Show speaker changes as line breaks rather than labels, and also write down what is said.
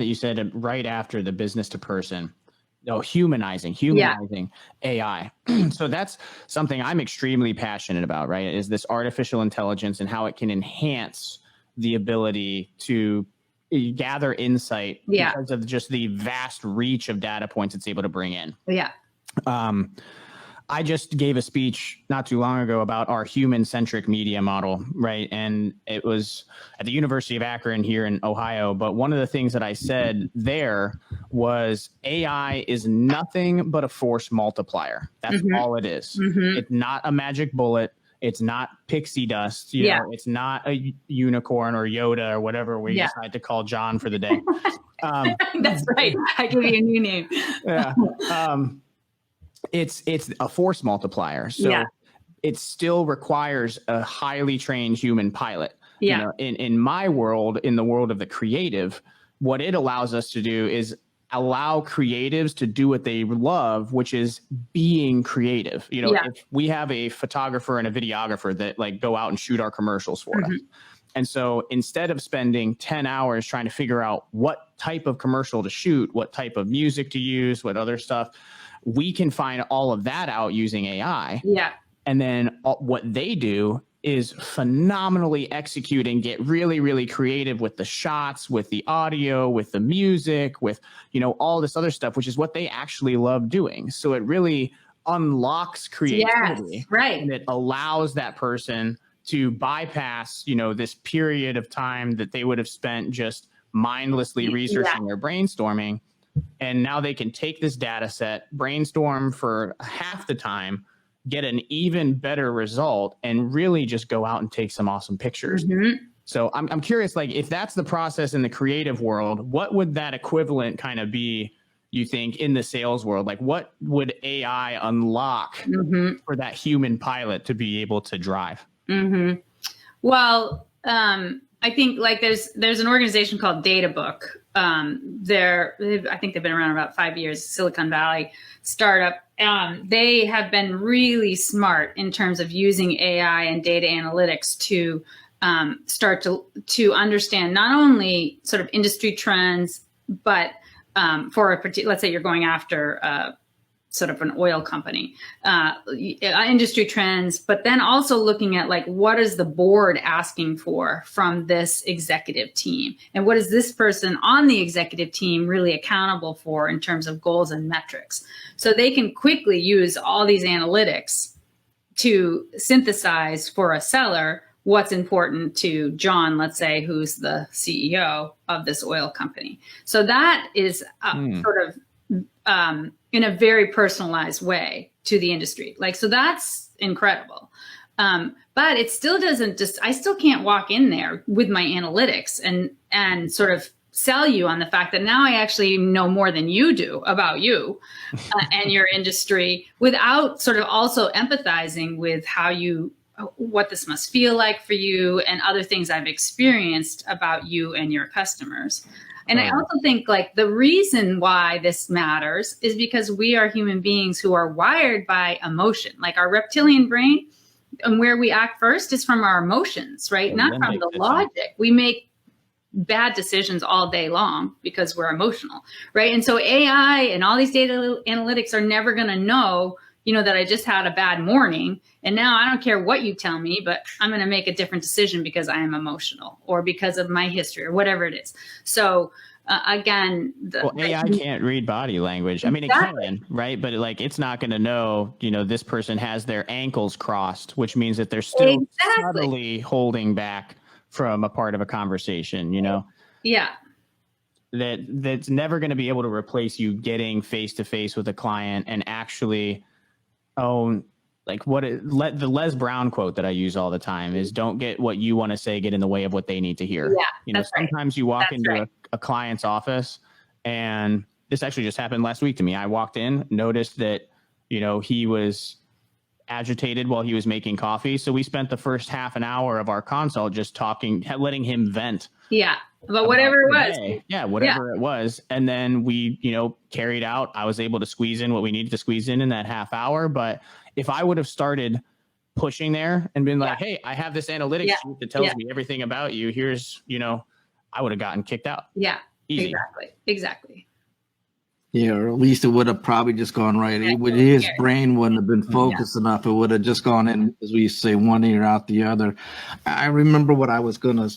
that you said right after the business to person. Oh, humanizing AI. So that's something I'm extremely passionate about, right? Is this artificial intelligence and how it can enhance the ability to gather insight because of just the vast reach of data points it's able to bring in.
Yeah.
I just gave a speech not too long ago about our human-centric media model, right? And it was at the University of Akron here in Ohio. But one of the things that I said there was AI is nothing but a force multiplier. That's all it is. It's not a magic bullet. It's not pixie dust. You know, it's not a unicorn or Yoda or whatever we decide to call John for the day.
That's right. I give you a new name.
It's a force multiplier. So it still requires a highly trained human pilot. You know, in my world, in the world of the creative, what it allows us to do is allow creatives to do what they love, which is being creative. You know, if we have a photographer and a videographer that like go out and shoot our commercials for us. And so instead of spending 10 hours trying to figure out what type of commercial to shoot, what type of music to use, what other stuff, we can find all of that out using AI. And then what they do is phenomenally execute and get really, really creative with the shots, with the audio, with the music, with, you know, all this other stuff, which is what they actually love doing. So it really unlocks creativity. And it allows that person to bypass, you know, this period of time that they would have spent just mindlessly researching or brainstorming. And now they can take this data set, brainstorm for half the time, get an even better result, and really just go out and take some awesome pictures. So I'm curious, like, if that's the process in the creative world, what would that equivalent kind of be, you think, in the sales world? Like, what would AI unlock for that human pilot to be able to drive?
Well, I think like there's an organization called DataBook. I think they've been around about 5 years, Silicon Valley startup. They have been really smart in terms of using AI and data analytics to start to understand not only sort of industry trends, but for a particular, let's say you're going after sort of an oil company, industry trends, but then also looking at like, what is the board asking for from this executive team? And what is this person on the executive team really accountable for in terms of goals and metrics? So they can quickly use all these analytics to synthesize for a seller what's important to John, let's say, who's the CEO of this oil company. So that is sort of in a very personalized way to the industry. Like, so that's incredible. But it still doesn't I still can't walk in there with my analytics and sort of sell you on the fact that now I actually know more than you do about you and your industry, without sort of also empathizing with what this must feel like for you and other things I've experienced about you and your customers. And I also think like the reason why this matters is because we are human beings who are wired by emotion. Like our reptilian brain, and where we act first is from our emotions, right? Not from the logic. We make bad decisions all day long because we're emotional, right? And so AI and all these data analytics are never going to know, you know, that I just had a bad morning and now I don't care what you tell me, but I'm going to make a different decision because I am emotional or because of my history or whatever it is. So again,
AI can't read body language. I mean, it can, right? But it's not going to know, you know, this person has their ankles crossed, which means that they're still subtly holding back from a part of a conversation, you know?
Yeah.
That's never going to be able to replace you getting face to face with a client and actually own, like the Les Brown quote that I use all the time is, don't get what you want to say get in the way of what they need to hear.
Yeah,
you know, sometimes you walk into a client's office, and this actually just happened last week to me. I walked in, noticed that, you know, he was agitated while he was making coffee. So we spent the first half an hour of our consult just talking, letting him vent.
Yeah. But whatever it was.
Yeah, whatever it was. And then we, you know, carried out. I was able to squeeze in what we needed to squeeze in that half hour. But if I would have started pushing there and been like, hey, I have this analytics sheet that tells me everything about you. Here's, you know, I would have gotten kicked out.
Yeah.
Easy.
Exactly.
Yeah, or at least it would have probably just gone right. His brain wouldn't have been focused enough. It would have just gone in, as we used to say, one ear out the other. I remember what I was going to